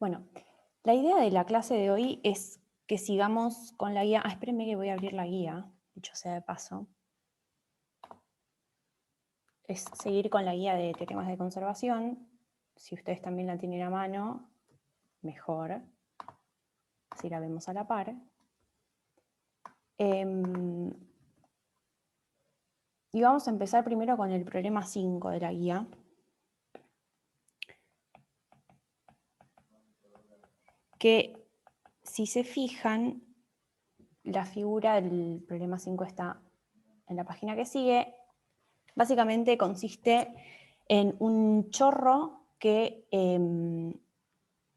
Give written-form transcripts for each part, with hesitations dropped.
Bueno, la idea de la clase de hoy es que sigamos con la guía. Espérenme que voy a abrir la guía, dicho sea de paso. Es seguir con la guía de teoremas de conservación. Si ustedes también la tienen a mano, mejor. Así la vemos a la par. Y vamos a empezar primero con el problema 5 de la guía. Que si se fijan, la figura del problema 5 está en la página que sigue. Básicamente consiste en un chorro que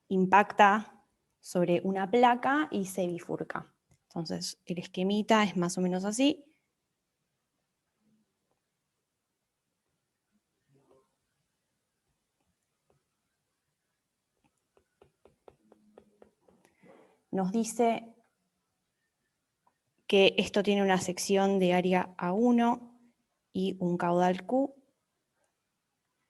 impacta sobre una placa y se bifurca. Entonces, el esquemita es más o menos así. Nos dice que esto tiene una sección de área A1 y un caudal Q.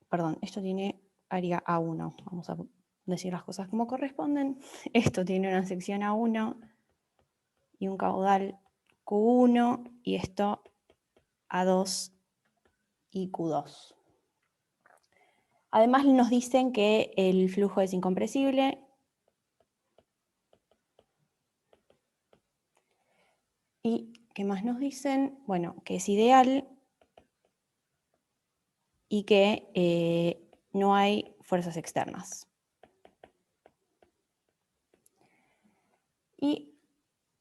Perdón, esto tiene área A1. Vamos a decir las cosas como corresponden. Esto tiene una sección A1 y un caudal Q1 y esto A2 y Q2. Además nos dicen que el flujo es incompresible y ¿qué más nos dicen? Bueno, que es ideal y que no hay fuerzas externas. Y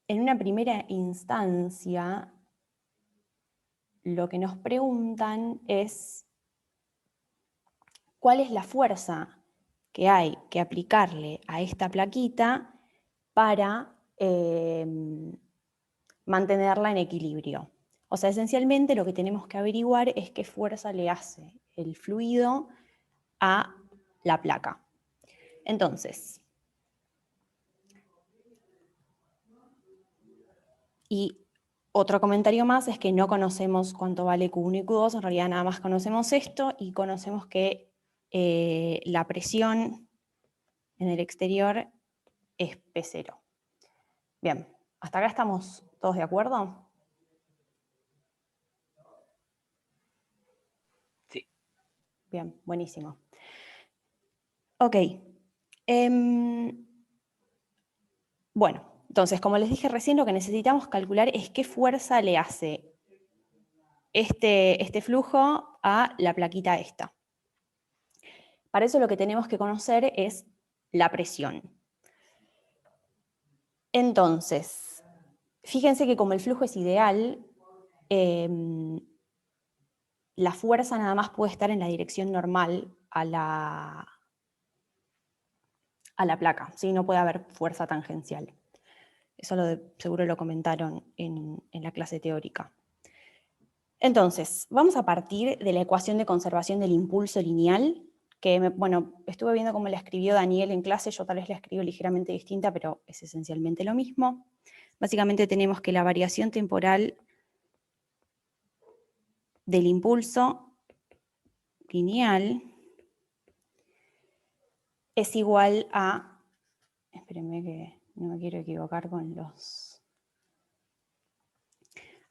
en una primera instancia, lo que nos preguntan es cuál es la fuerza que hay que aplicarle a esta plaquita para mantenerla en equilibrio. O sea, esencialmente lo que tenemos que averiguar es qué fuerza le hace el fluido a la placa. Entonces, y otro comentario más es que no conocemos cuánto vale Q1 y Q2, en realidad nada más conocemos esto y conocemos que la presión en el exterior es P0. Bien, ¿hasta acá estamos todos de acuerdo? Sí. Bien, buenísimo. Ok. Bueno, entonces, como les dije recién, lo que necesitamos calcular es qué fuerza le hace este flujo a la plaquita esta. Para eso lo que tenemos que conocer es la presión. Entonces, fíjense que como el flujo es ideal, la fuerza nada más puede estar en la dirección normal a la placa, ¿sí? No puede haber fuerza tangencial. Eso seguro lo comentaron en la clase teórica. Entonces, vamos a partir de la ecuación de conservación del impulso lineal, que, bueno, estuve viendo cómo la escribió Daniel en clase, yo tal vez la escribo ligeramente distinta, pero es esencialmente lo mismo. Básicamente tenemos que la variación temporal del impulso lineal es igual a, espérenme que no me quiero equivocar con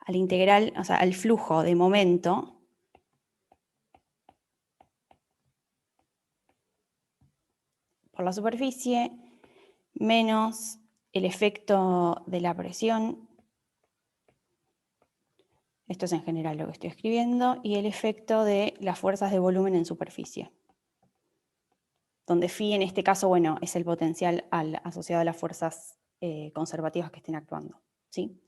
al integral, o sea, al flujo de momento por la superficie menos el efecto de la presión, esto es en general lo que estoy escribiendo, y el efecto de las fuerzas de volumen en superficie, donde phi en este caso, bueno, es el potencial asociado a las fuerzas conservativas que estén actuando, ¿sí?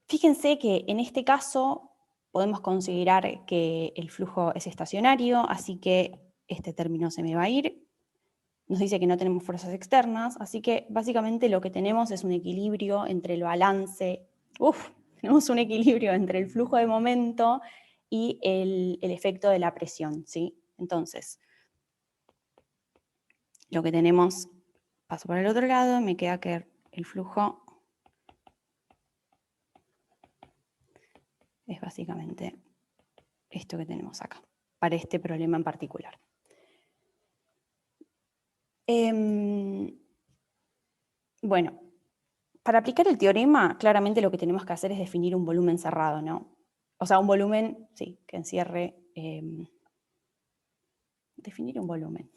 Fíjense que en este caso podemos considerar que el flujo es estacionario, así que este término se me va a ir. Nos dice que no tenemos fuerzas externas, así que básicamente lo que tenemos es un equilibrio entre el balance, tenemos un equilibrio entre el flujo de momento y el efecto de la presión, ¿sí? Entonces, lo que tenemos, paso por el otro lado, me queda que el flujo es básicamente esto que tenemos acá, para este problema en particular. Bueno, para aplicar el teorema, claramente lo que tenemos que hacer es definir un volumen cerrado, ¿no? O sea, un volumen, sí, que encierre... definir un volumen.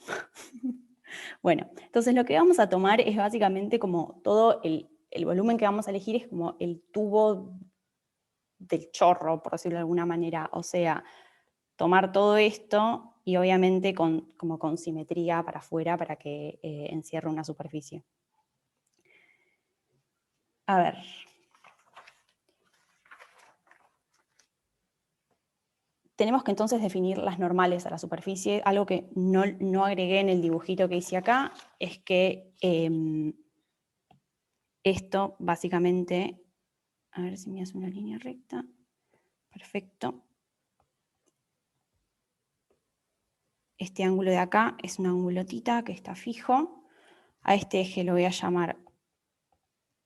Bueno, entonces lo que vamos a tomar es básicamente como todo el volumen que vamos a elegir es como el tubo del chorro, por decirlo de alguna manera. O sea, tomar todo esto y obviamente como con simetría para afuera para que encierre una superficie. A ver. Tenemos que entonces definir las normales a la superficie. Algo que no agregué en el dibujito que hice acá es que esto básicamente, a ver si me hace una línea recta. Perfecto. Este ángulo de acá es un ángulo tita que está fijo. A este eje lo voy a llamar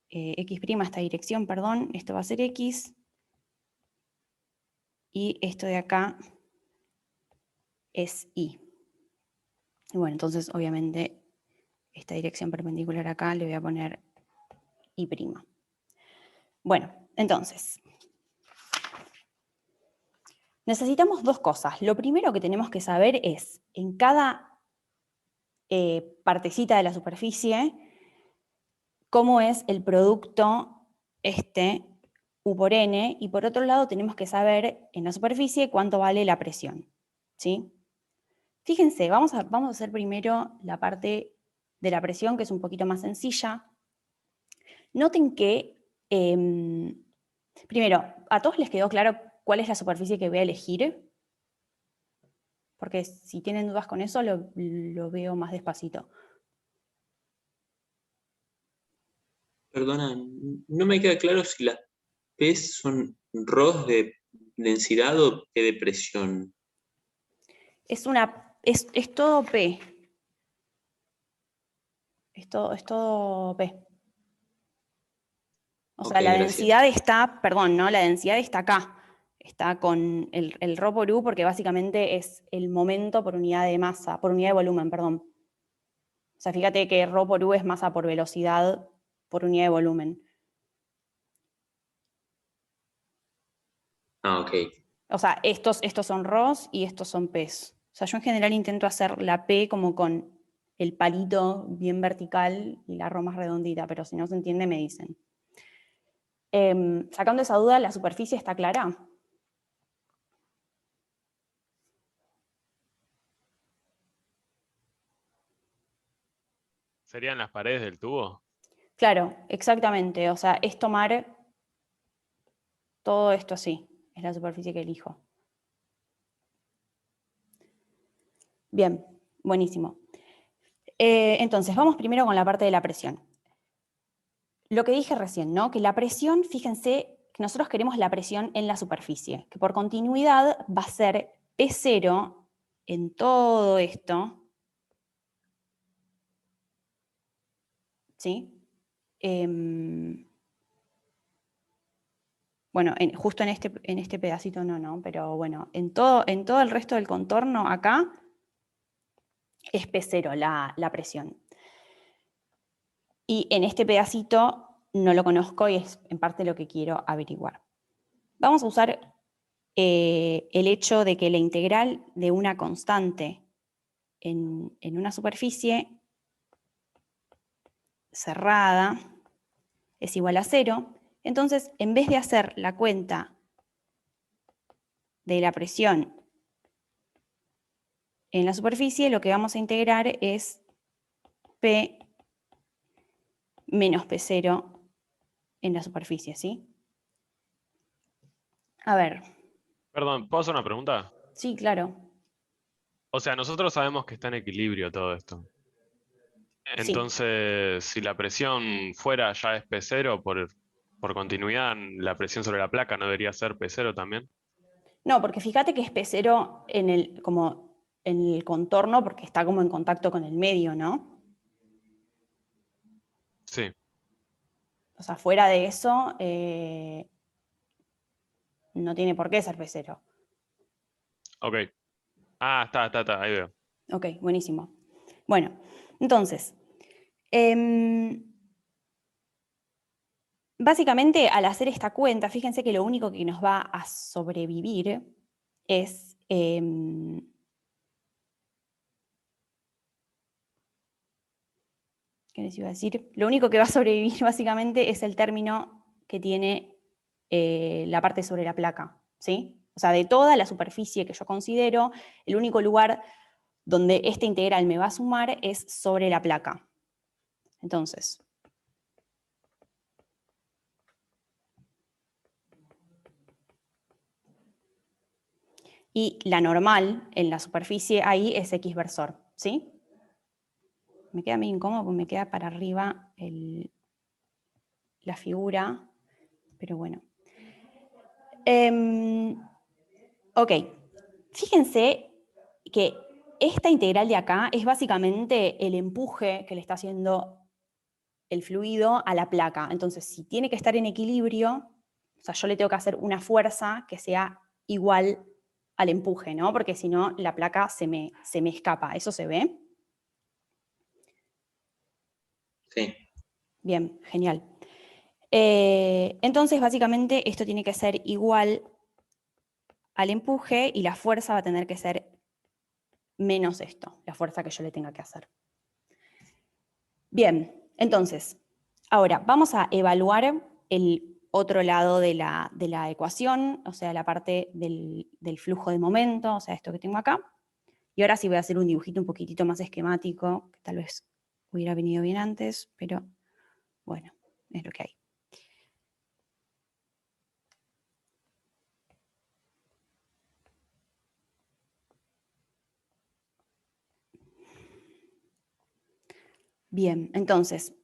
X', esta dirección, perdón. Esto va a ser X. Y esto de acá es Y. Y bueno, entonces obviamente esta dirección perpendicular acá le voy a poner Y'. Bueno, entonces, necesitamos dos cosas. Lo primero que tenemos que saber es, en cada partecita de la superficie, cómo es el producto U por N, y por otro lado tenemos que saber en la superficie cuánto vale la presión, ¿sí? Fíjense, vamos a hacer primero la parte de la presión, que es un poquito más sencilla. Noten que, primero, ¿a todos les quedó claro cuál es la superficie que voy a elegir? Porque si tienen dudas con eso, lo veo más despacito. Perdona, no me queda claro si las P son ROS de densidad o P de presión. Es todo P. Es todo P. O Ok, sea, la densidad gracias. está, perdón, ¿no? La densidad está acá. Está con el ρ por U, porque básicamente es el momento por unidad de masa, por unidad de volumen, perdón. O sea, fíjate que ρ por U es masa por velocidad por unidad de volumen. Ah, ok. O sea, estos son Rs y estos son Ps. O sea, yo en general intento hacer la P como con el palito bien vertical y la ρ más redondita, pero si no se entiende me dicen. Sacando esa duda, ¿la superficie está clara? ¿Serían las paredes del tubo? Claro, exactamente. O sea, es tomar todo esto así. Es la superficie que elijo. Bien, buenísimo. Entonces, vamos primero con la parte de la presión. Lo que dije recién, ¿no? Que la presión, fíjense, que nosotros queremos la presión en la superficie, que por continuidad va a ser P0 en todo esto, ¿sí? Bueno, justo en este pedacito no, pero bueno, en todo el resto del contorno acá es P0 la presión. Y en este pedacito no lo conozco y es en parte lo que quiero averiguar. Vamos a usar el hecho de que la integral de una constante en una superficie cerrada es igual a 0. Entonces, en vez de hacer la cuenta de la presión en la superficie, lo que vamos a integrar es P menos P0 en la superficie, ¿sí? A ver, Perdón, ¿puedo hacer una pregunta? sí, claro, O sea, nosotros sabemos que está en equilibrio todo esto. sí. Entonces, si la presión fuera ya es P0, por continuidad, la presión sobre la placa no debería ser P0 también. No, porque fíjate que es P0 como en el contorno, porque está como en contacto con el medio, ¿no? Sí, O sea, fuera de eso, no tiene por qué ser P0. ok. Ah, está, ahí veo. Ok, buenísimo. Bueno, Entonces, básicamente al hacer esta cuenta, fíjense que lo único que nos va a sobrevivir es... ¿qué les iba a decir? Lo único que va a sobrevivir básicamente es el término que tiene la parte sobre la placa, ¿sí? O sea, de toda la superficie que yo considero, el único lugar donde esta integral me va a sumar es sobre la placa. Entonces, y la normal en la superficie ahí es x versor, ¿sí? Me queda medio incómodo porque me queda para arriba la figura, pero bueno. Ok, fíjense que esta integral de acá es básicamente el empuje que le está haciendo el fluido a la placa. Entonces, si tiene que estar en equilibrio, o sea, yo le tengo que hacer una fuerza que sea igual al empuje, ¿no? Porque si no, la placa se me escapa. ¿Eso se ve? Sí. Bien, genial. Entonces, básicamente, esto tiene que ser igual al empuje y la fuerza va a tener que ser menos esto, la fuerza que yo le tenga que hacer. Bien, entonces, ahora vamos a evaluar el otro lado de la ecuación, o sea, la parte del flujo de momento, o sea, esto que tengo acá. Y ahora sí voy a hacer un dibujito un poquitito más esquemático, que tal vez hubiera venido bien antes, pero bueno, es lo que hay. Bien, entonces,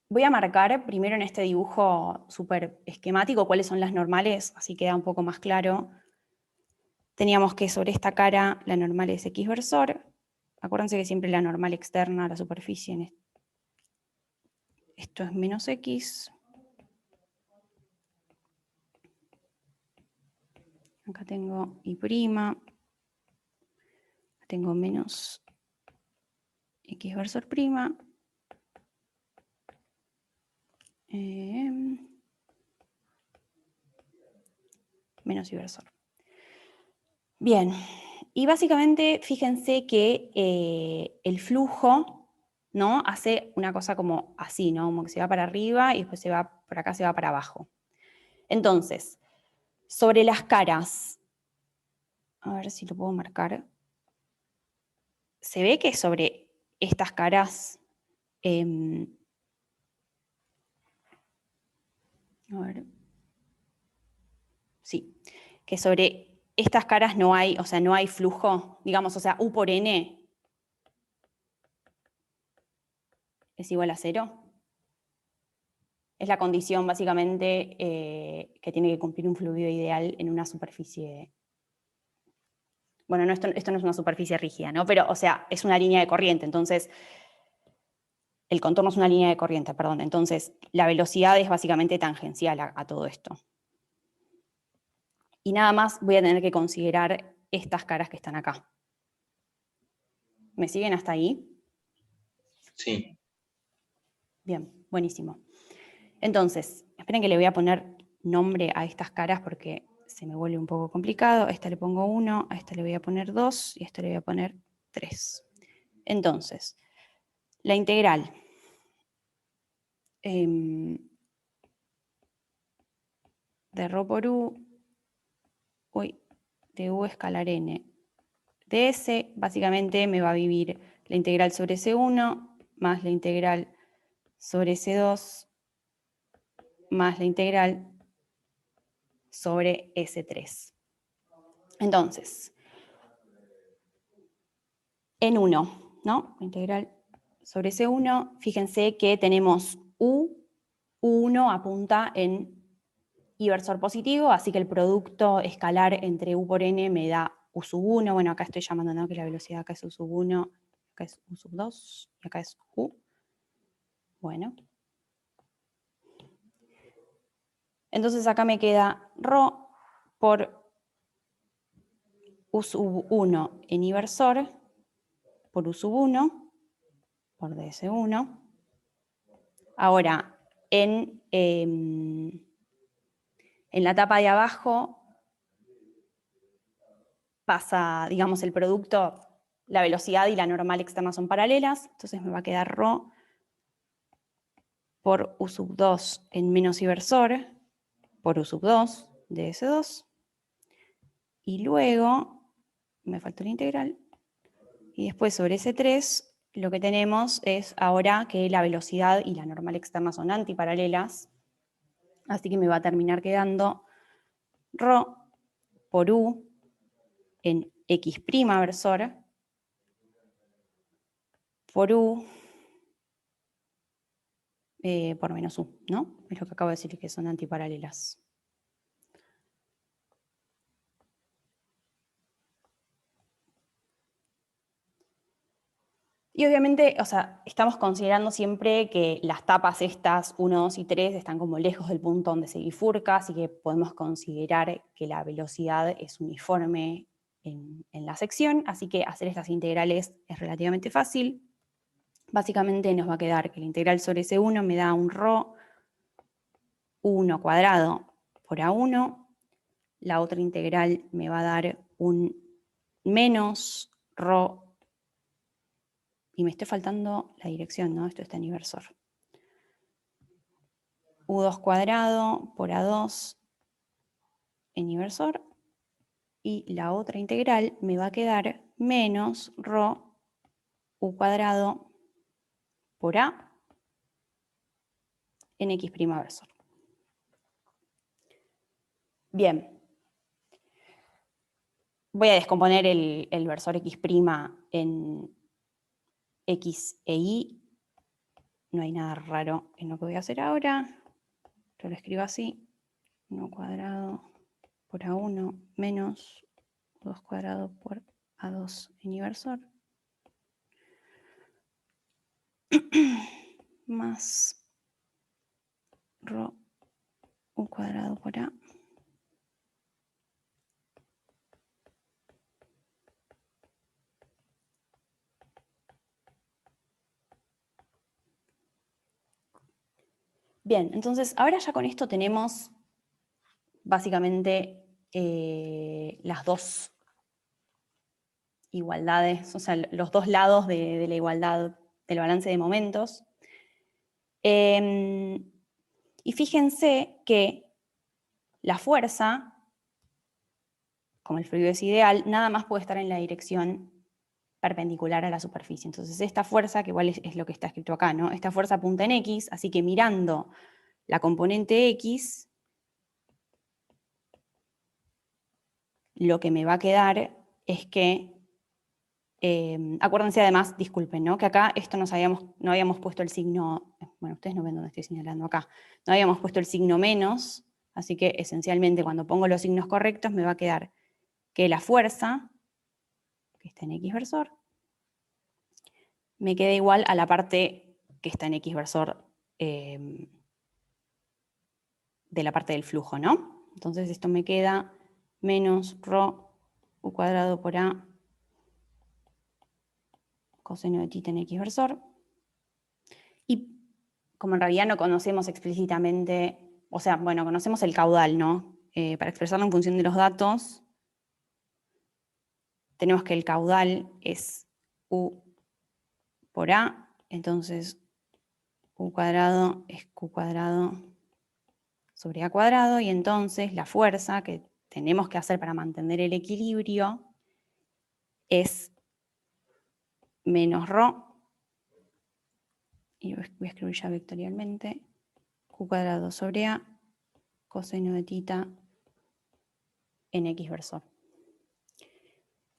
voy a marcar primero en este dibujo súper esquemático cuáles son las normales, así queda un poco más claro. Teníamos que sobre esta cara la normal es x versor. Acuérdense que siempre la normal externa a la superficie, esto es menos x. Acá tengo y', tengo menos x versor prima. Menos y versor. Bien, y básicamente fíjense que el flujo, ¿no? Hace una cosa como así, ¿no? Como que se va para arriba y después se va por acá, se va para abajo. Entonces, sobre las caras, a ver si lo puedo marcar. Se ve que sobre estas caras, a ver, sí, que sobre estas caras no hay, o sea, no hay flujo, digamos, o sea, U por N es igual a 0. Es la condición, básicamente, que tiene que cumplir un fluido ideal en una superficie. Bueno, no, esto no es una superficie rígida, ¿no? Pero, o sea, es una línea de corriente, entonces, el contorno es una línea de corriente, perdón. Entonces, la velocidad es básicamente tangencial a todo esto. Y nada más voy a tener que considerar estas caras que están acá. ¿Me siguen hasta ahí? Sí. Bien, buenísimo. Entonces, esperen que le voy a poner nombre a estas caras porque se me vuelve un poco complicado. A esta le pongo 1, a esta le voy a poner 2 y a esta le voy a poner 3. Entonces, la integral de ρ por u, de u escalar n, de s, básicamente me va a vivir la integral sobre S1 más la integral sobre S2 más la integral sobre S3. Entonces, en 1, ¿no? Integral sobre S1, fíjense que tenemos U1 apunta en y versor positivo, así que el producto escalar entre U por N me da U sub 1, bueno, acá estoy llamando, ¿no? Que la velocidad acá es U sub 1, acá es U sub 2, y acá es U. Bueno. Entonces acá me queda ρ por U sub 1 en I versor, por U sub 1, por ds1. Ahora, en la etapa de abajo pasa, digamos, el producto, la velocidad y la normal externa son paralelas, entonces me va a quedar ρ por U sub 2 en menos inversor por U sub 2 de S2. Y luego, me faltó la integral, y después sobre S3 lo que tenemos es ahora que la velocidad y la normal externa son antiparalelas, así que me va a terminar quedando ρ por U en X' versor por U por menos U, ¿no? Es lo que acabo de decir, que son antiparalelas. Y obviamente, o sea, estamos considerando siempre que las tapas estas, 1, 2 y 3, están como lejos del punto donde se bifurca, así que podemos considerar que la velocidad es uniforme en la sección, así que hacer estas integrales es relativamente fácil. Básicamente nos va a quedar que la integral sobre S1 me da un ρ U1 cuadrado por A1, la otra integral me va a dar un menos ρ, y me está faltando la dirección, ¿no? Esto está en inversor. U2 cuadrado por A2 en inversor, y la otra integral me va a quedar menos ρ U cuadrado por A en X' versor. Bien. Voy a descomponer el versor X' en X e Y. No hay nada raro en lo que voy a hacer ahora. Yo lo escribo así. 1 cuadrado por A1 menos 2 cuadrado por A2 en inversor. Más ρ U cuadrado por A. Bien, entonces ahora ya con esto tenemos básicamente las dos igualdades, o sea, los dos lados de la igualdad del balance de momentos. Y fíjense que la fuerza, como el fluido es ideal, nada más puede estar en la dirección perpendicular a la superficie. Entonces esta fuerza, que igual es lo que está escrito acá, ¿no? Esta fuerza apunta en X, así que mirando la componente X, lo que me va a quedar es que, acuérdense además, disculpen, ¿no? Que acá esto no habíamos puesto el signo, bueno, ustedes no ven dónde estoy señalando acá, no habíamos puesto el signo menos, así que esencialmente cuando pongo los signos correctos me va a quedar que la fuerza, que está en X versor, me queda igual a la parte que está en X versor de la parte del flujo, ¿no? Entonces esto me queda menos ρ U cuadrado por A coseno de θ en X versor. Y como en realidad no conocemos explícitamente, o sea, bueno, conocemos el caudal, ¿no? Para expresarlo en función de los datos, tenemos que el caudal es U por A, entonces U cuadrado es Q cuadrado sobre A cuadrado, y entonces la fuerza que tenemos que hacer para mantener el equilibrio es menos ρ, y voy a escribir ya vectorialmente, Q cuadrado sobre A coseno de θ en X versor.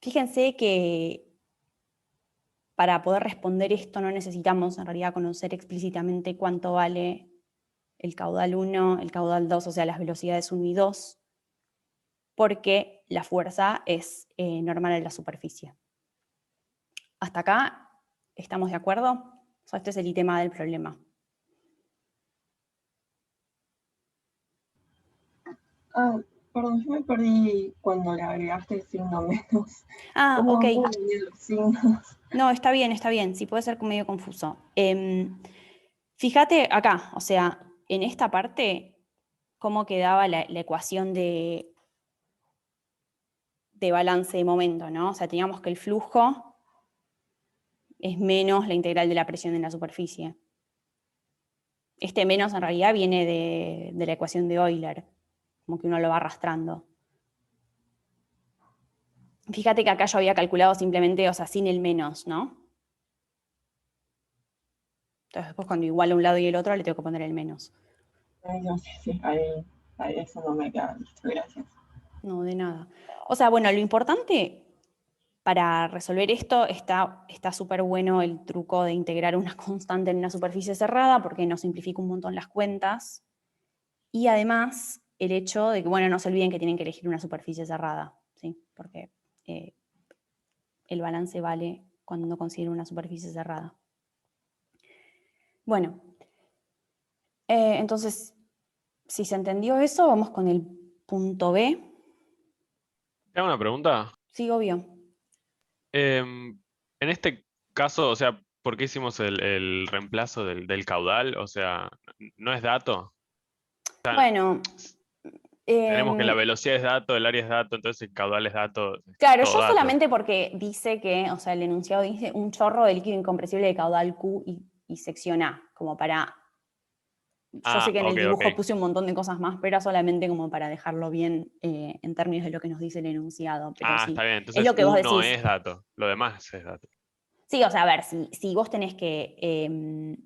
Fíjense que para poder responder esto no necesitamos en realidad conocer explícitamente cuánto vale el caudal 1, el caudal 2, o sea, las velocidades 1 y 2, porque la fuerza es normal en la superficie. ¿Hasta acá estamos de acuerdo? O sea, este es el tema del problema. Perdón, yo me perdí cuando le agregaste el signo menos. Ah, ¿Cómo ok. venir los signos? No, está bien, sí puede ser medio confuso. Fíjate acá, o sea, en esta parte, cómo quedaba la ecuación de balance de momento, ¿no? O sea, teníamos que el flujo es menos la integral de la presión en la superficie. Este menos en realidad viene de la ecuación de Euler, como que uno lo va arrastrando. Fíjate que acá yo había calculado simplemente, o sea, sin el menos, ¿no? Entonces después cuando igualo un lado y el otro le tengo que poner el menos. Ay, no sé, sí, ahí eso no me queda listo, gracias. No, de nada. O sea, bueno, lo importante para resolver esto está súper bueno el truco de integrar una constante en una superficie cerrada porque nos simplifica un montón las cuentas. Y además el hecho de que, bueno, no se olviden que tienen que elegir una superficie cerrada, ¿sí? Porque el balance vale cuando no considero una superficie cerrada. Bueno, entonces, si se entendió eso, vamos con el punto B. ¿Te hago una pregunta? Sí, obvio. En este caso, o sea, ¿por qué hicimos el reemplazo del caudal? O sea, ¿no es dato? O sea, Bueno, tenemos que la velocidad es dato, el área es dato, entonces el caudal es dato, es claro, todo yo dato. solamente porque dice que, o sea, el enunciado dice un chorro de líquido incompresible de caudal Q y sección A, como para... Yo sé Ah, que en el ok, dibujo ok. puse un montón de cosas más, pero era solamente como para dejarlo bien en términos de lo que nos dice el enunciado. Pero Ah, sí, está bien. es Entonces lo que vos uno decís. es dato, lo demás es dato. Sí, o sea, a ver, si vos tenés que...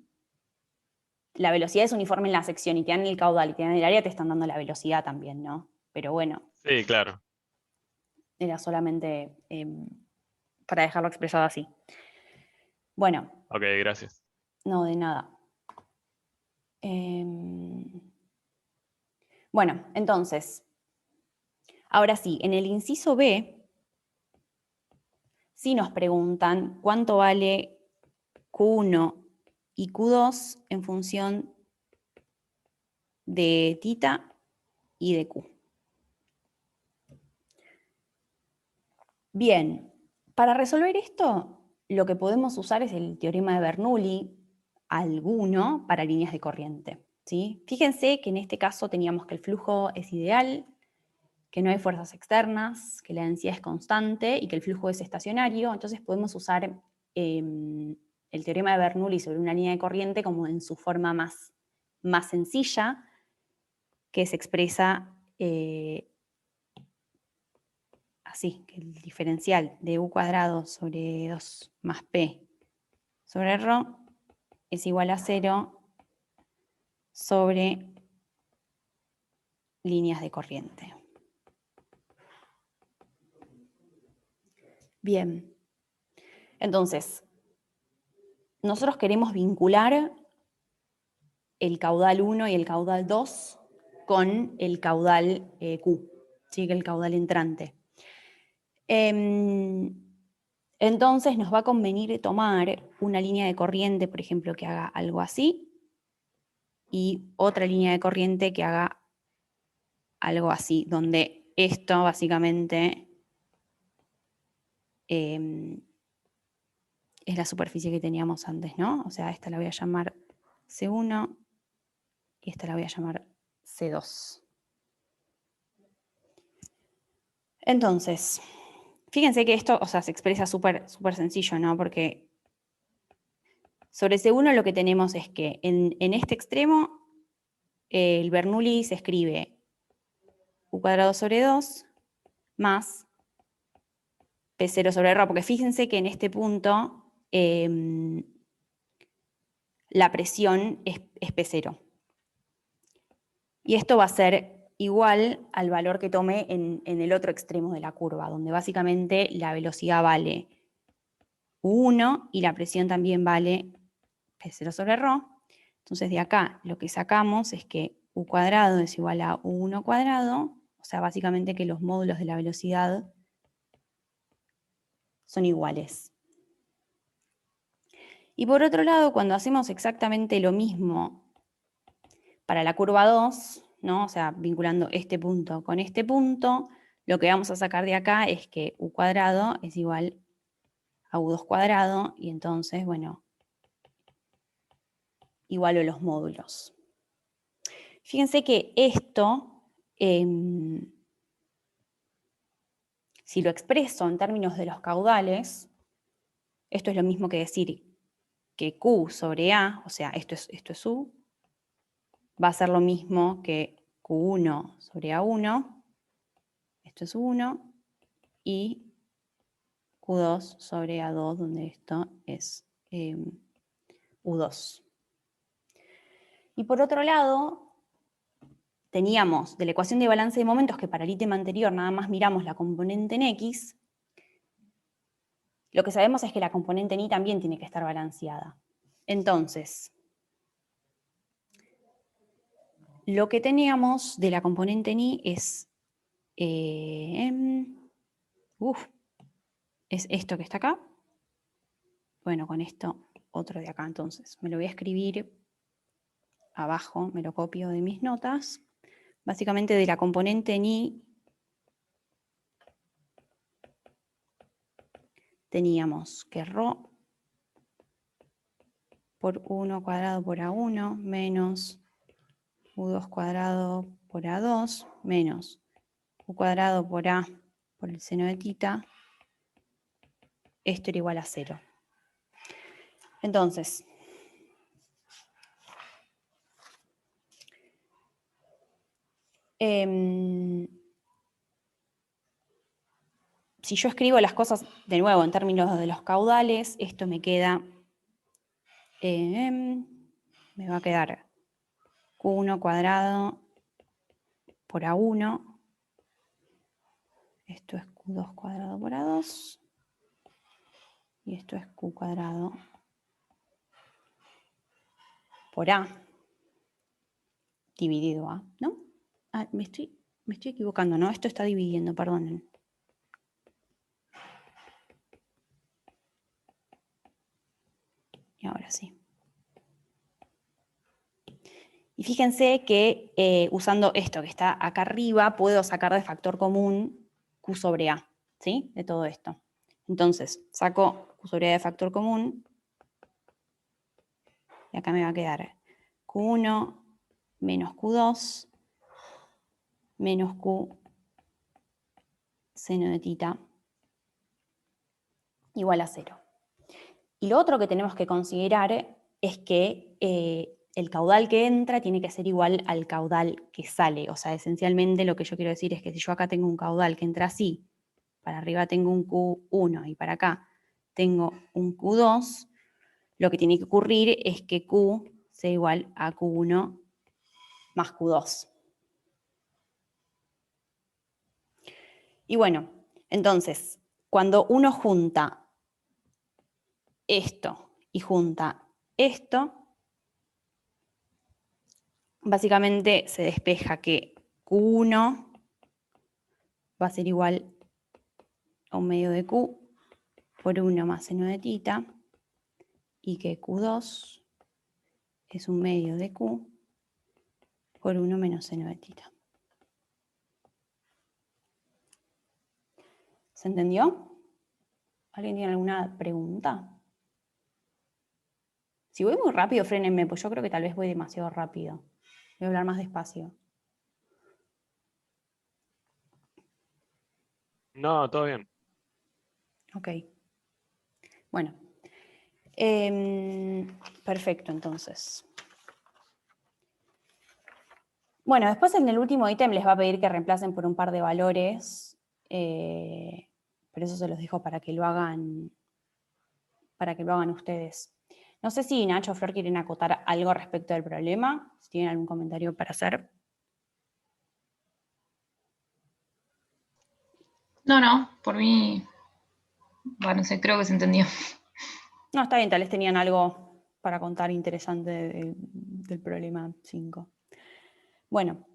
la velocidad es uniforme en la sección y te dan el caudal y te dan el área, te están dando la velocidad también, ¿no? Pero bueno, Sí, claro. era solamente para dejarlo expresado así. Bueno, Ok, gracias. no, de nada. Bueno, entonces, ahora sí, en el inciso B, sí nos preguntan cuánto vale Q1 y Q2 en función de tita y de Q. Bien, para resolver esto, lo que podemos usar es el teorema de Bernoulli, alguno, para líneas de corriente, ¿sí? Fíjense que en este caso teníamos que el flujo es ideal, que no hay fuerzas externas, que la densidad es constante y que el flujo es estacionario. Entonces podemos usar el teorema de Bernoulli sobre una línea de corriente como en su forma más sencilla, que se expresa así, que el diferencial de u cuadrado sobre 2 más p sobre ρ es igual a 0 sobre líneas de corriente. Bien, entonces, nosotros queremos vincular el caudal 1 y el caudal 2 con el caudal Q, ¿sí? El caudal entrante. Entonces nos va a convenir tomar una línea de corriente, por ejemplo, que haga algo así, y otra línea de corriente que haga algo así, donde esto básicamente es la superficie que teníamos antes, ¿no? O sea, esta la voy a llamar C1 y esta la voy a llamar C2. Entonces, fíjense que esto, o sea, se expresa súper sencillo, ¿no? Porque sobre C1 lo que tenemos es que en este extremo el Bernoulli se escribe u cuadrado sobre 2 más P0 sobre ρ, porque fíjense que en este punto la presión es P0. Y esto va a ser igual al valor que tome en el otro extremo de la curva, donde básicamente la velocidad vale U1 y la presión también vale P0 sobre ρ. Entonces de acá lo que sacamos es que U cuadrado es igual a U1 cuadrado, o sea, básicamente que los módulos de la velocidad son iguales. Y por otro lado, cuando hacemos exactamente lo mismo para la curva 2, ¿no? O sea, vinculando este punto con este punto, lo que vamos a sacar de acá es que u cuadrado es igual a u2 cuadrado, y entonces, bueno, igualo los módulos. Fíjense que esto, si lo expreso en términos de los caudales, esto es lo mismo que decir que Q sobre A, o sea, esto es U, va a ser lo mismo que Q1 sobre A1, esto es 1, y Q2 sobre A2, donde esto es U2. Y por otro lado, teníamos de la ecuación de balance de momentos, que para el ítem anterior nada más miramos la componente en X, lo que sabemos es que la componente en Y también tiene que estar balanceada. Entonces, lo que teníamos de la componente en Y es, es esto que está acá. Bueno, con esto otro de acá, entonces. Me lo voy a escribir abajo, me lo copio de mis notas. Básicamente de la componente en Y teníamos que ρ por 1 cuadrado por A1 menos U2 cuadrado por A2 menos U cuadrado por A por el seno de tita, esto era igual a 0. Entonces, si yo escribo las cosas de nuevo en términos de los caudales, esto me queda, me va a quedar Q1 cuadrado por A1, esto es Q2 cuadrado por A2, y esto es Q cuadrado por A, dividido A, ¿no? Ah, me estoy equivocando, ¿no? Esto está dividiendo, perdonen. Y ahora sí. Y fíjense que usando esto que está acá arriba, puedo sacar de factor común Q sobre A, ¿sí? De todo esto. Entonces, saco Q sobre A de factor común, y acá me va a quedar Q1 menos Q2 menos Q seno de tita igual a 0. Y lo otro que tenemos que considerar es que el caudal que entra tiene que ser igual al caudal que sale. O sea, esencialmente lo que yo quiero decir es que si yo acá tengo un caudal que entra así, para arriba tengo un Q1 y para acá tengo un Q2, lo que tiene que ocurrir es que Q sea igual a Q1 más Q2. Y bueno, entonces, cuando uno junta esto y junta esto, básicamente se despeja que Q1 va a ser igual a un medio de Q por 1 más seno de tita, y que Q2 es un medio de Q por 1 menos seno de tita. ¿Se entendió? ¿Alguien tiene alguna pregunta? Si voy muy rápido, frénenme, pues yo creo que tal vez voy demasiado rápido. Voy a hablar más despacio. No, todo bien. Ok. Bueno. Perfecto, entonces. Bueno, después en el último ítem les va a pedir que reemplacen por un par de valores, pero eso se los dejo para que lo hagan ustedes. No sé si Nacho o Flor quieren acotar algo respecto del problema, si tienen algún comentario para hacer. No, por mí, bueno, no sé, creo que se entendió. No, está bien, tal vez tenían algo para contar interesante del problema 5. Bueno,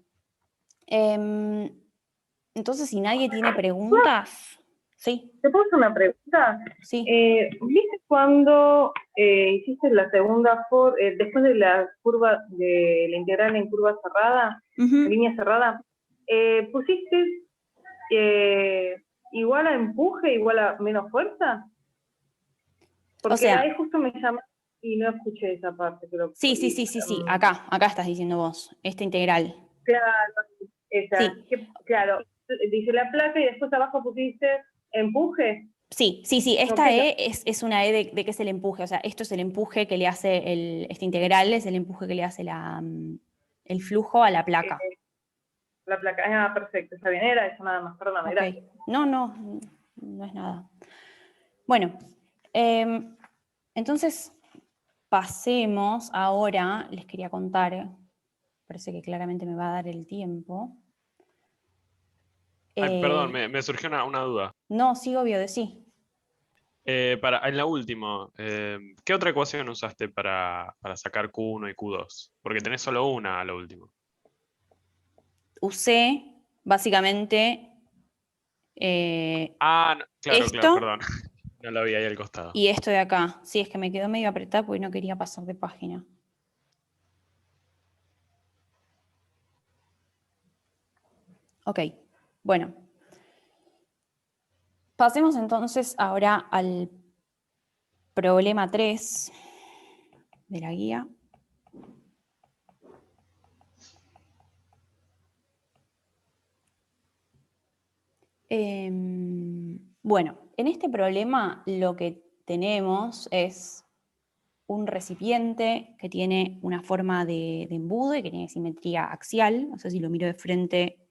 entonces si nadie tiene preguntas, sí, ¿Te puedo hacer una pregunta? sí. ¿Viste cuando hiciste la segunda después de la curva, de la integral en curva cerrada, Ujú. línea cerrada, pusiste igual a empuje, igual a menos fuerza. Porque O sea, ahí justo me llama y no escuché esa parte. Pero, sí. Acá estás diciendo vos, esta integral. Claro, esa. Sí. Claro, dice la placa y después abajo pusiste empuje. Sí, esta No, ¿qué E es una E de qué es el empuje, o sea, esto es el empuje que le hace esta integral, es el empuje que le hace el flujo a la placa. La placa. Ah, perfecto, está bien, era eso nada más, perdón, Ok. gracias. No es nada. Bueno, entonces pasemos ahora, les quería contar, parece que claramente me va a dar el tiempo. Ay, perdón, me surgió una duda. No, sí, obvio, de sí. En la última, ¿qué otra ecuación usaste para sacar Q1 y Q2? Porque tenés solo una a lo último. Usé básicamente Claro, esto perdón. No lo vi ahí al costado. y esto de acá. Sí, es que me quedó medio apretada porque no quería pasar de página. Ok, bueno. Pasemos entonces ahora al problema 3 de la guía. Bueno, en este problema lo que tenemos es un recipiente que tiene una forma de embudo y que tiene simetría axial. O sea, si lo miro de frente,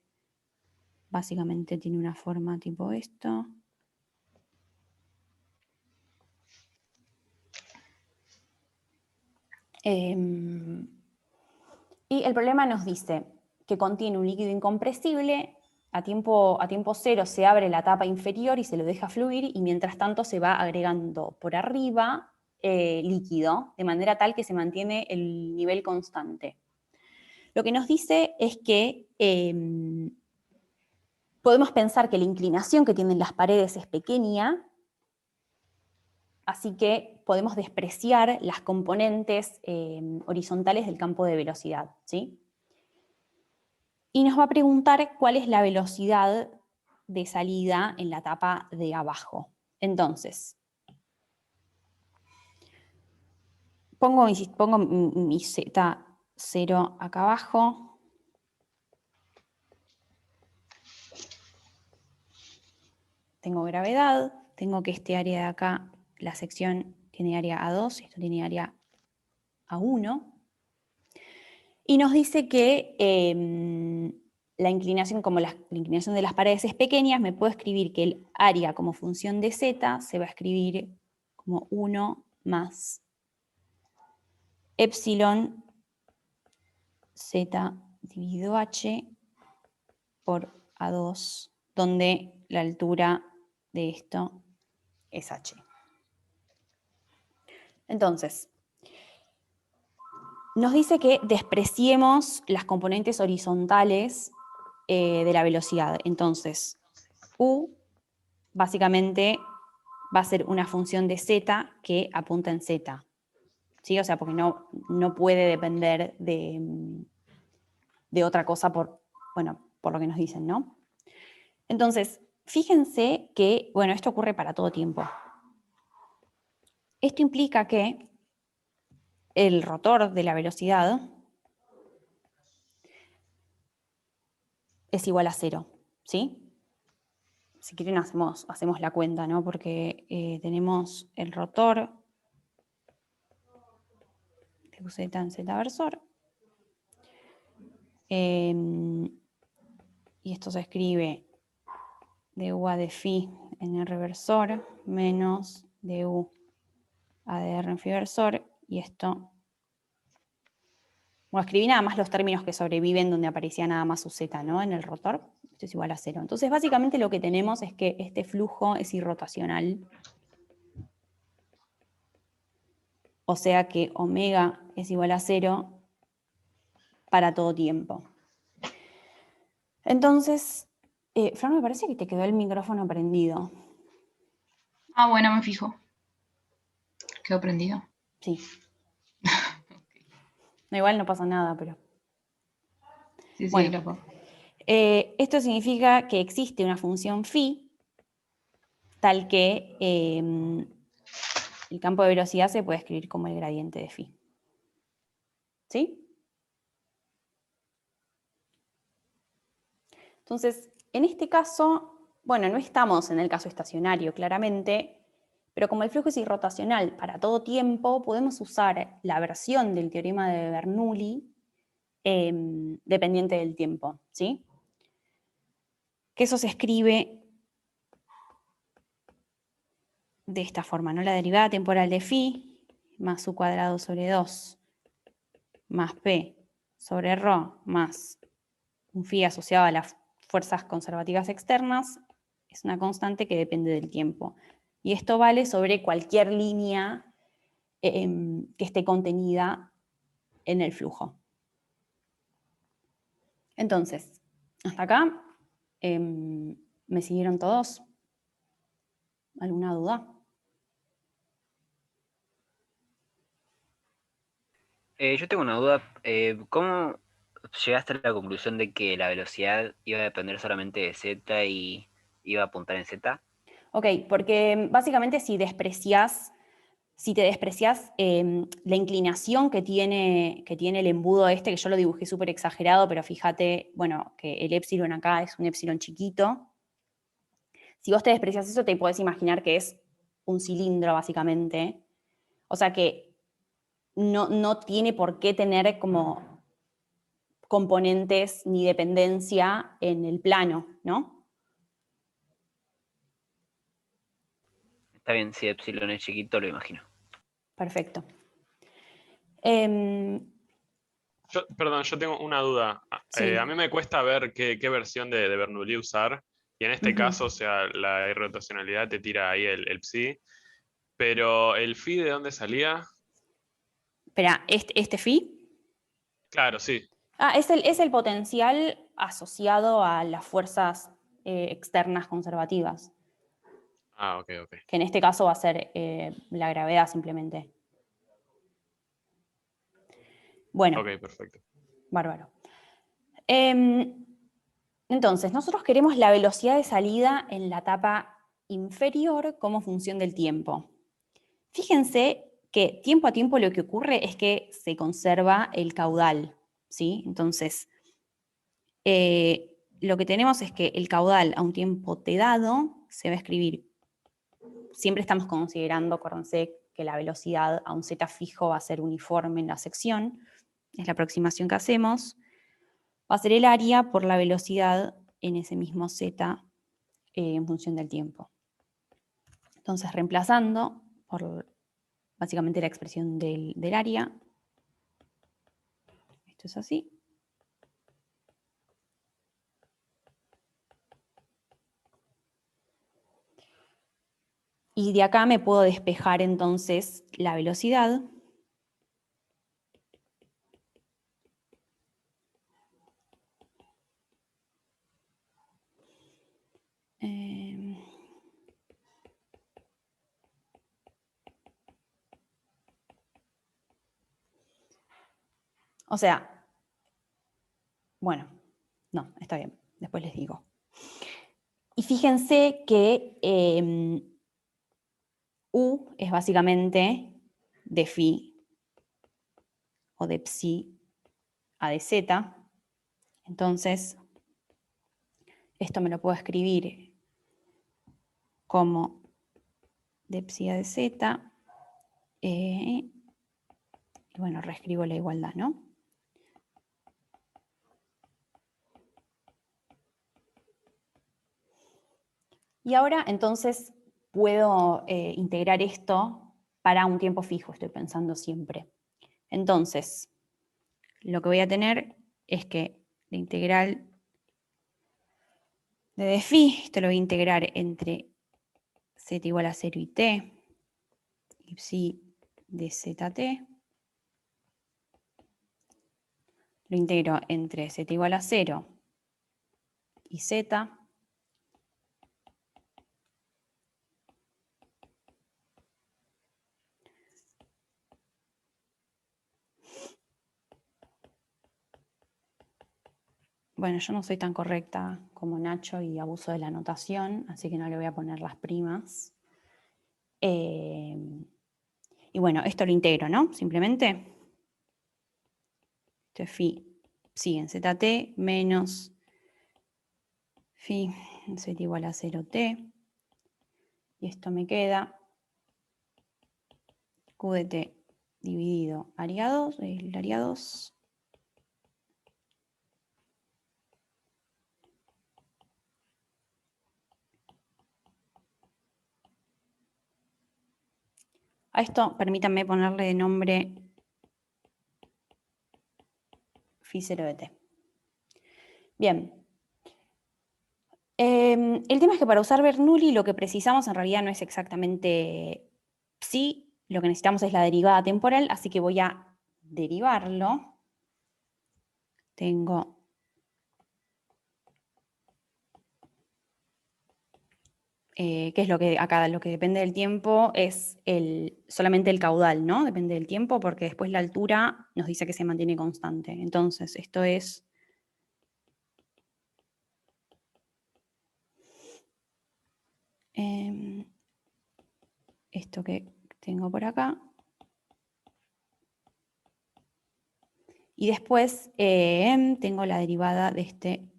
básicamente tiene una forma tipo esto. Y el problema nos dice que contiene un líquido incompresible, a tiempo cero se abre la tapa inferior y se lo deja fluir, y mientras tanto se va agregando por arriba líquido, de manera tal que se mantiene el nivel constante. Lo que nos dice es que podemos pensar que la inclinación que tienen las paredes es pequeña, así que podemos despreciar las componentes horizontales del campo de velocidad, ¿sí? Y nos va a preguntar cuál es la velocidad de salida en la tapa de abajo. Entonces, pongo mi Z0 acá abajo. Tengo gravedad, tengo que este área de acá, la sección tiene área A2, esto tiene área A1. Y nos dice que la inclinación, como la inclinación de las paredes es pequeña, me puedo escribir que el área como función de Z se va a escribir como 1 más epsilon Z dividido H por A2, donde la altura de esto es H. Entonces, nos dice que despreciemos las componentes horizontales de la velocidad. Entonces, U básicamente va a ser una función de z que apunta en z. ¿Sí? O sea, porque no puede depender de otra cosa por lo que nos dicen, ¿no? Entonces, fíjense que, bueno, esto ocurre para todo tiempo. Esto implica que el rotor de la velocidad es igual a 0, ¿sí? Si quieren hacemos la cuenta, ¿no? Porque tenemos el rotor de UZ en Z versor. Y esto se escribe du a de phi en R versor menos du a de R en phi versor, y esto, bueno, escribí nada más los términos que sobreviven donde aparecía nada más su z, ¿no? En el rotor, esto es igual a 0. Entonces básicamente lo que tenemos es que este flujo es irrotacional, o sea que omega es igual a 0 para todo tiempo. Entonces, Fran, me parece que te quedó el micrófono prendido. Ah, bueno, me fijo. ¿Quedó prendido? Sí. No, igual no pasa nada, pero... Sí, sí, Bueno. ahí lo puedo. Esto significa que existe una función phi tal que el campo de velocidad se puede escribir como el gradiente de phi. ¿Sí? Entonces, en este caso, bueno, no estamos en el caso estacionario, claramente, pero como el flujo es irrotacional para todo tiempo, podemos usar la versión del teorema de Bernoulli dependiente del tiempo, ¿sí? Que eso se escribe de esta forma, ¿no? La derivada temporal de phi más u cuadrado sobre 2 más p sobre ρ más un phi asociado a las fuerzas conservativas externas es una constante que depende del tiempo. Y esto vale sobre cualquier línea que esté contenida en el flujo. Entonces, hasta acá, ¿me siguieron todos? ¿Alguna duda? Yo tengo una duda. ¿Cómo llegaste a la conclusión de que la velocidad iba a depender solamente de z y iba a apuntar en z? Ok, porque básicamente si te desprecias la inclinación que tiene el embudo este, que yo lo dibujé súper exagerado, pero fíjate, bueno, que el épsilon acá es un épsilon chiquito. Si vos te desprecias eso, te podés imaginar que es un cilindro, básicamente. O sea que no tiene por qué tener como componentes ni dependencia en el plano, ¿no? Está bien, si epsilon es chiquito, lo imagino. Perfecto. Perdón, yo tengo una duda. Sí. A mí me cuesta ver qué versión de Bernoulli usar. Y en este caso, o sea, la irrotacionalidad te tira ahí el psi. Pero el phi, ¿de dónde salía? Espera, ¿este phi? Claro, sí. Es el potencial asociado a las fuerzas externas conservativas, Ah, ok, ok. que en este caso va a ser la gravedad simplemente. Bueno, Ok, perfecto. bárbaro. Entonces, nosotros queremos la velocidad de salida en la etapa inferior como función del tiempo. Fíjense que tiempo a tiempo lo que ocurre es que se conserva el caudal, ¿sí? Entonces, lo que tenemos es que el caudal a un tiempo t dado se va a escribir, siempre estamos considerando, acuérdense, que la velocidad a un z fijo va a ser uniforme en la sección, es la aproximación que hacemos, va a ser el área por la velocidad en ese mismo z en función del tiempo. Entonces, reemplazando por básicamente la expresión del área, esto es así. Y de acá me puedo despejar entonces la velocidad. O sea, bueno, no, está bien, después les digo. Y fíjense que U es básicamente de phi o de psi a de z. Entonces, esto me lo puedo escribir como de psi a de z. Y bueno, reescribo la igualdad, ¿no? Y ahora entonces puedo integrar esto para un tiempo fijo, estoy pensando siempre. Entonces, lo que voy a tener es que la integral de phi, esto lo voy a integrar entre z igual a 0 y t, y psi de zt, lo integro entre z igual a 0 y z, Bueno, yo no soy tan correcta como Nacho y abuso de la notación, así que no le voy a poner las primas. Y bueno, esto lo integro, ¿no? Simplemente. Esto es phi, sí, en ZT menos phi en Z igual a 0T. Y esto me queda Q de T dividido área 2, el área 2. A esto permítanme ponerle de nombre phi 0 de T. Bien. El tema es que para usar Bernoulli lo que precisamos en realidad no es exactamente psi, lo que necesitamos es la derivada temporal, así que voy a derivarlo. Tengo ¿qué es lo que acá? Lo que depende del tiempo es solamente el caudal, ¿no? Depende del tiempo porque después la altura nos dice que se mantiene constante. Entonces, esto es esto que tengo por acá. Y después tengo la derivada de este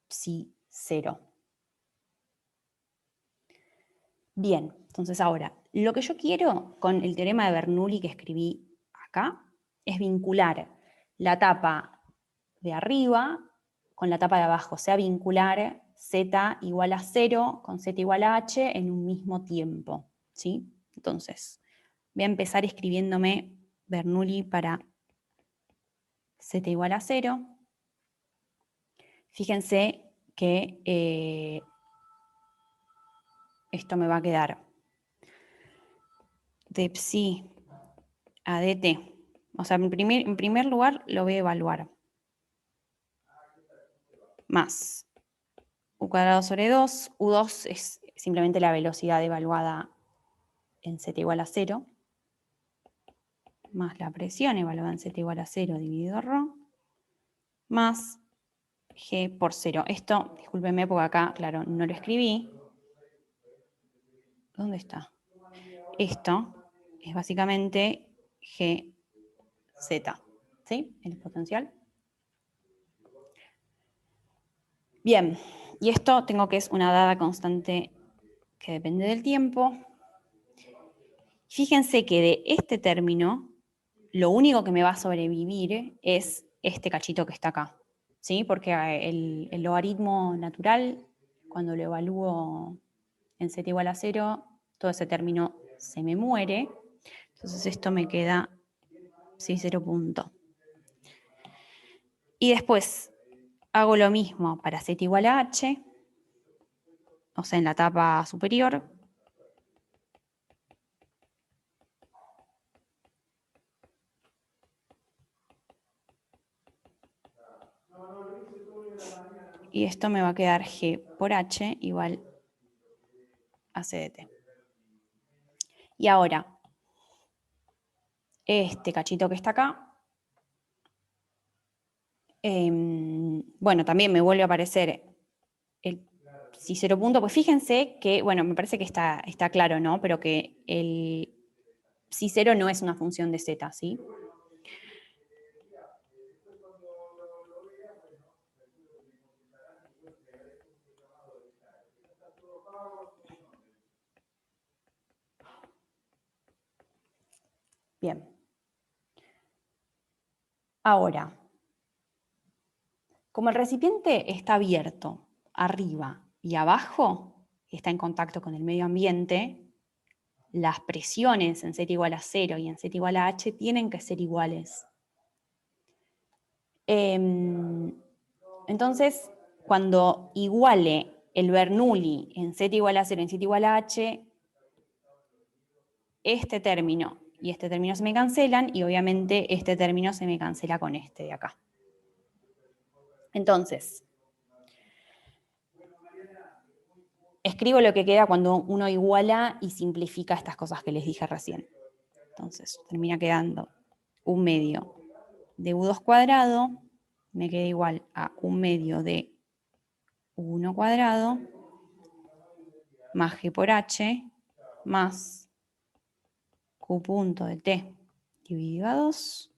psi 0. Bien, entonces ahora, lo que yo quiero con el teorema de Bernoulli que escribí acá es vincular la tapa de arriba con la tapa de abajo, o sea, vincular z igual a 0 con z igual a h en un mismo tiempo, ¿sí? Entonces, voy a empezar escribiéndome Bernoulli para z igual a 0. Fíjense que esto me va a quedar de psi a dt. O sea, en primer lugar lo voy a evaluar. Más u cuadrado sobre 2. U2 es simplemente la velocidad evaluada en z igual a 0. Más la presión evaluada en z igual a 0 dividido ρ. Más g por 0. Esto, discúlpenme porque acá, claro, no lo escribí. ¿Dónde está? Esto es básicamente gz, ¿sí? El potencial. Bien, y esto tengo que es una dada constante que depende del tiempo. Fíjense que de este término, lo único que me va a sobrevivir es este cachito que está acá, ¿sí? Porque el logaritmo natural, cuando lo evalúo en z igual a 0, todo ese término se me muere. Entonces esto me queda psi 0 punto. Y después hago lo mismo para z igual a h, o sea, en la tapa superior. Y esto me va a quedar g por h igual a c de t. Y ahora, este cachito que está acá, bueno, también me vuelve a aparecer el psi 0 punto, pues fíjense que, bueno, me parece que está claro, ¿no? Pero que el psi 0 no es una función de z, ¿sí? Bien. Ahora, como el recipiente está abierto arriba y abajo, y está en contacto con el medio ambiente, las presiones en z igual a 0 y en z igual a h tienen que ser iguales. Entonces, cuando iguale el Bernoulli en z igual a 0 y en z igual a h, este término y este término se me cancelan y obviamente este término se me cancela con este de acá. Entonces, escribo lo que queda cuando uno iguala y simplifica estas cosas que les dije recién. Entonces, termina quedando un medio de U2 cuadrado me queda igual a 1/2 de U1 cuadrado más G por H más Q punto de T dividido a 2.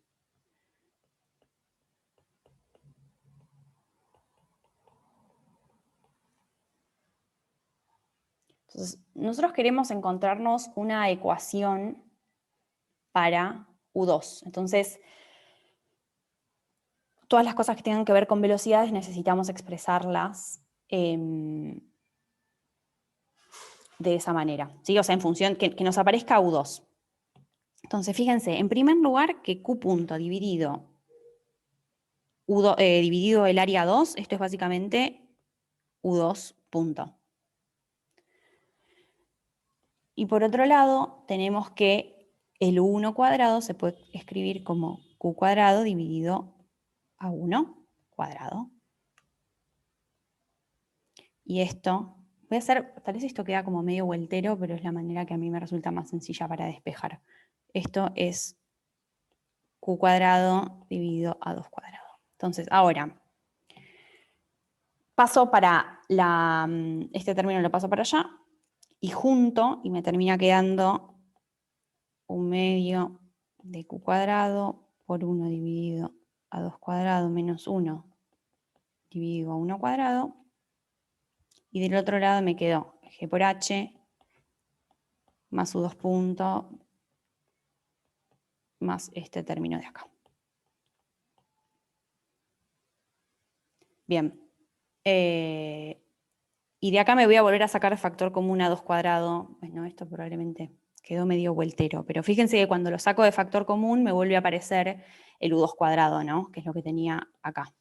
Entonces, nosotros queremos encontrarnos una ecuación para U2. Entonces, todas las cosas que tengan que ver con velocidades necesitamos expresarlas de esa manera, ¿sí? O sea, en función que nos aparezca U2. Entonces, fíjense, en primer lugar, que Q punto dividido, dividido el área 2, esto es básicamente U2 punto. Y por otro lado, tenemos que el U1 cuadrado se puede escribir como Q cuadrado dividido a 1 cuadrado. Y esto, voy a hacer, tal vez esto queda como medio vueltero, pero es la manera que a mí me resulta más sencilla para despejar. Esto es Q cuadrado dividido a 2 cuadrado. Entonces, ahora, paso para este término lo paso para allá, y junto, y me termina quedando 1/2 de Q cuadrado por 1 dividido a 2 cuadrado menos 1 dividido a 1 cuadrado. Y del otro lado me quedó G por H más U2 punto más este término de acá. Bien. Y de acá me voy a volver a sacar el factor común a 2 cuadrado. Bueno, esto probablemente quedó medio vueltero, pero fíjense que cuando lo saco de factor común me vuelve a aparecer el U2 cuadrado, ¿no? Que es lo que tenía acá.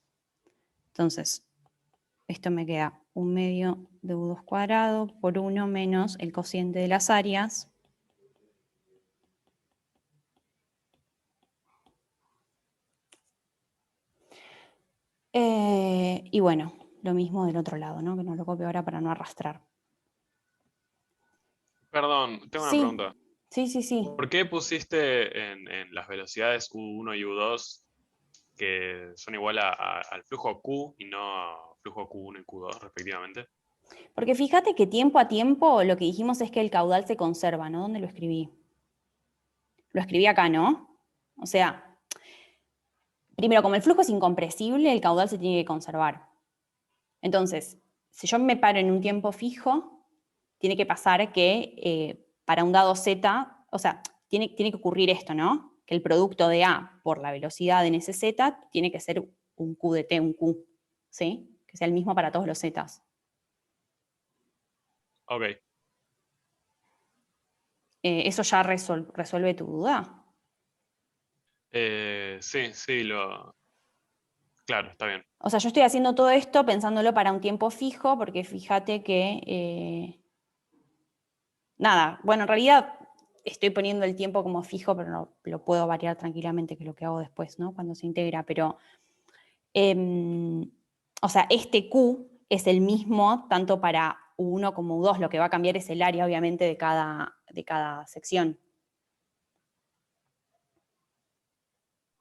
Entonces, esto me queda 1/2 de U2 cuadrado por 1 menos el cociente de las áreas. Y bueno, lo mismo del otro lado, ¿no? Que no lo copio ahora para no arrastrar. Perdón, tengo una Sí, pregunta. sí. ¿Por qué pusiste en las velocidades U1 y U2 que son igual al flujo Q y no flujo Q1 y Q2 respectivamente? Porque fíjate que tiempo a tiempo lo que dijimos es que el caudal se conserva, ¿no? ¿Dónde lo escribí? Lo escribí acá, ¿no? O sea, primero, como el flujo es incompresible, el caudal se tiene que conservar. Entonces, si yo me paro en un tiempo fijo, tiene que pasar que para un dado z, o sea, tiene que ocurrir esto, ¿no? Que el producto de A por la velocidad en ese z tiene que ser un Q de t, un Q, ¿sí? Que sea el mismo para todos los z's. Ok. ¿Eso ya resuelve tu duda? Sí, claro, está bien. O sea, yo estoy haciendo todo esto pensándolo para un tiempo fijo, porque fíjate que, nada, bueno, en realidad estoy poniendo el tiempo como fijo, pero lo puedo variar tranquilamente, que es lo que hago después, ¿no? Cuando se integra, pero, o sea, este Q es el mismo tanto para U1 como U2, lo que va a cambiar es el área, obviamente, de cada sección.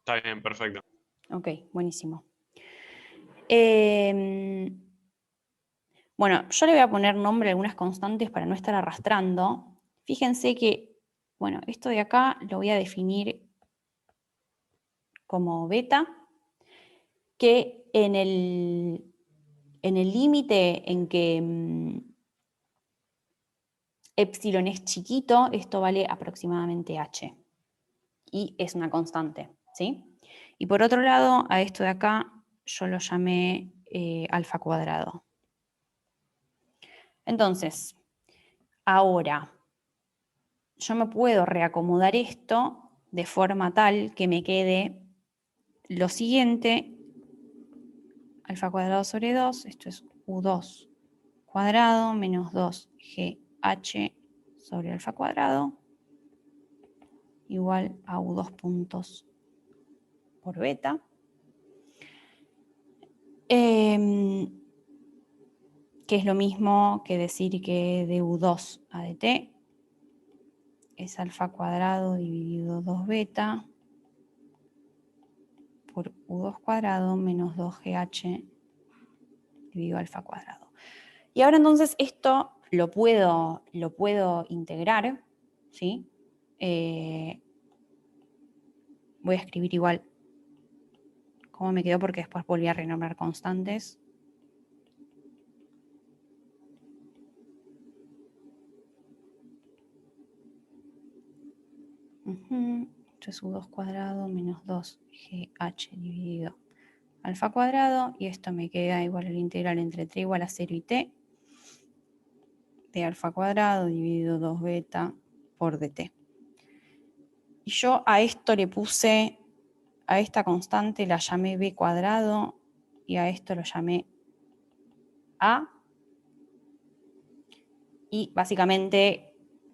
Está bien, perfecto. Ok, buenísimo. Bueno, yo le voy a poner nombre a algunas constantes para no estar arrastrando. Fíjense que, bueno, esto de acá lo voy a definir como beta, que en el límite en que epsilon es chiquito, esto vale aproximadamente h. Y es una constante, ¿sí? Y por otro lado, a esto de acá yo lo llamé alfa cuadrado. Entonces, ahora, yo me puedo reacomodar esto de forma tal que me quede lo siguiente, alfa cuadrado sobre 2, esto es U2 cuadrado menos 2GH sobre alfa cuadrado, igual a U2 puntos por beta. Que es lo mismo que decir que de U2 a dt es alfa cuadrado dividido 2 beta por U2 cuadrado menos 2GH dividido alfa cuadrado. Y ahora entonces esto lo puedo integrar, ¿sí? Voy a escribir igual cómo me quedó porque después volví a renombrar constantes. Esto es U2 cuadrado menos 2GH dividido alfa cuadrado, y esto me queda igual al integral entre t igual a 0 y t de alfa cuadrado dividido 2 beta por dt. Y yo a esto le puse, a esta constante la llamé b cuadrado y a esto lo llamé a. Y básicamente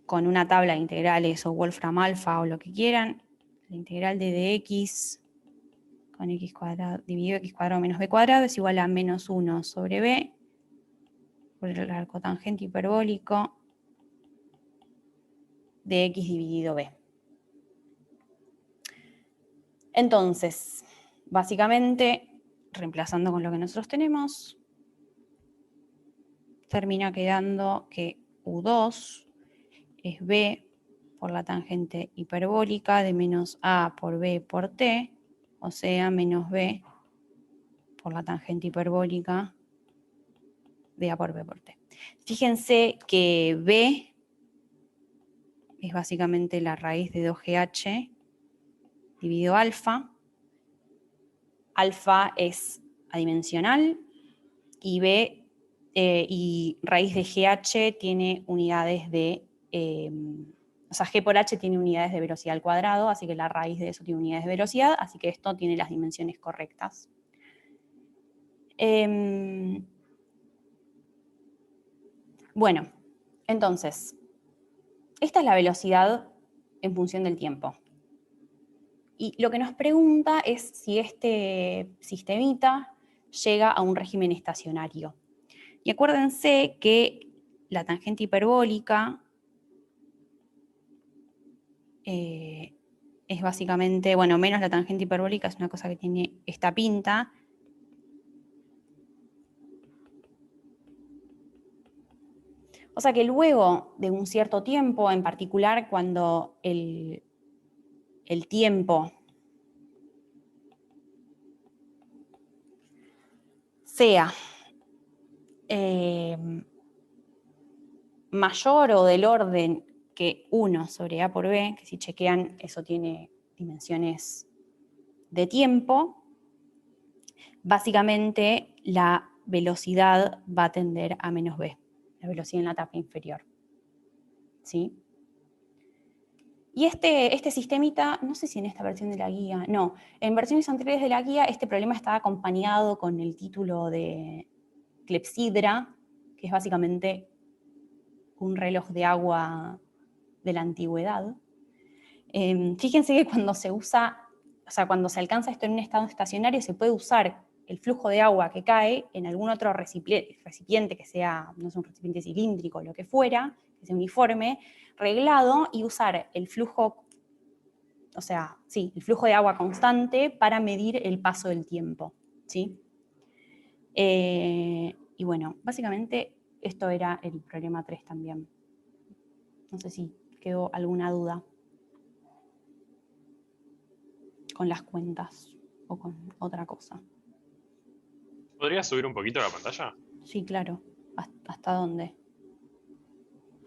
con una tabla de integrales o Wolfram alfa o lo que quieran, la integral de dx con x cuadrado dividido x cuadrado menos b cuadrado es igual a menos 1 sobre b por el arcotangente hiperbólico de x dividido b. Entonces, básicamente, reemplazando con lo que nosotros tenemos, termina quedando que U2 es b por la tangente hiperbólica de menos a por b por t, o sea, menos b por la tangente hiperbólica de a por b por t. Fíjense que b es básicamente la raíz de 2GH dividido alfa. Alfa es adimensional y b y raíz de GH tiene unidades de, o sea, G por H tiene unidades de velocidad al cuadrado, así que la raíz de eso tiene unidades de velocidad, así que esto tiene las dimensiones correctas. Bueno, entonces, esta es la velocidad en función del tiempo. Y lo que nos pregunta es si este sistemita llega a un régimen estacionario. Y acuérdense que la tangente hiperbólica es básicamente, bueno, menos la tangente hiperbólica es una cosa que tiene esta pinta. O sea que luego de un cierto tiempo, en particular cuando el tiempo sea mayor o del orden que 1 sobre a por b, que si chequean eso tiene dimensiones de tiempo, básicamente la velocidad va a tender a menos b, la velocidad en la etapa inferior. ¿Sí? Y este sistemita, no sé si en esta versión de la guía, no, en versiones anteriores de la guía este problema estaba acompañado con el título de clepsidra, que es básicamente un reloj de agua de la antigüedad. Fíjense que cuando se usa, o sea, cuando se alcanza esto en un estado estacionario, se puede usar el flujo de agua que cae en algún otro recipiente que sea, no sé, un recipiente cilíndrico, lo que fuera, que sea uniforme, reglado, y usar el flujo, o sea, sí, el flujo de agua constante para medir el paso del tiempo, ¿sí? Y bueno, básicamente esto era el problema 3 también. No sé si quedó alguna duda con las cuentas o con otra cosa. ¿Podrías subir un poquito la pantalla? Sí, claro. ¿Hasta dónde?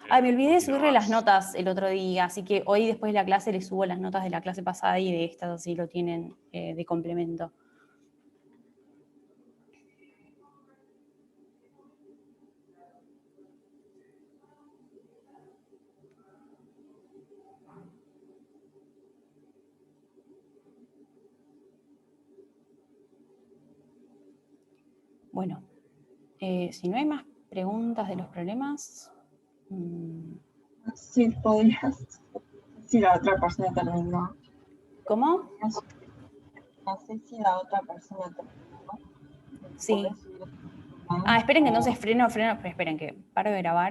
Ay, me olvidé de Un poquito subirle las más. notas el otro día, así que hoy después de la clase les subo las notas de la clase pasada y de estas, así lo tienen de complemento. Bueno, si no hay más preguntas de los problemas... Sí, podrías si la otra persona terminó. ¿Cómo? No sé si la otra persona terminó. Sí. Ah, esperen que entonces freno, pero esperen que paro de grabar.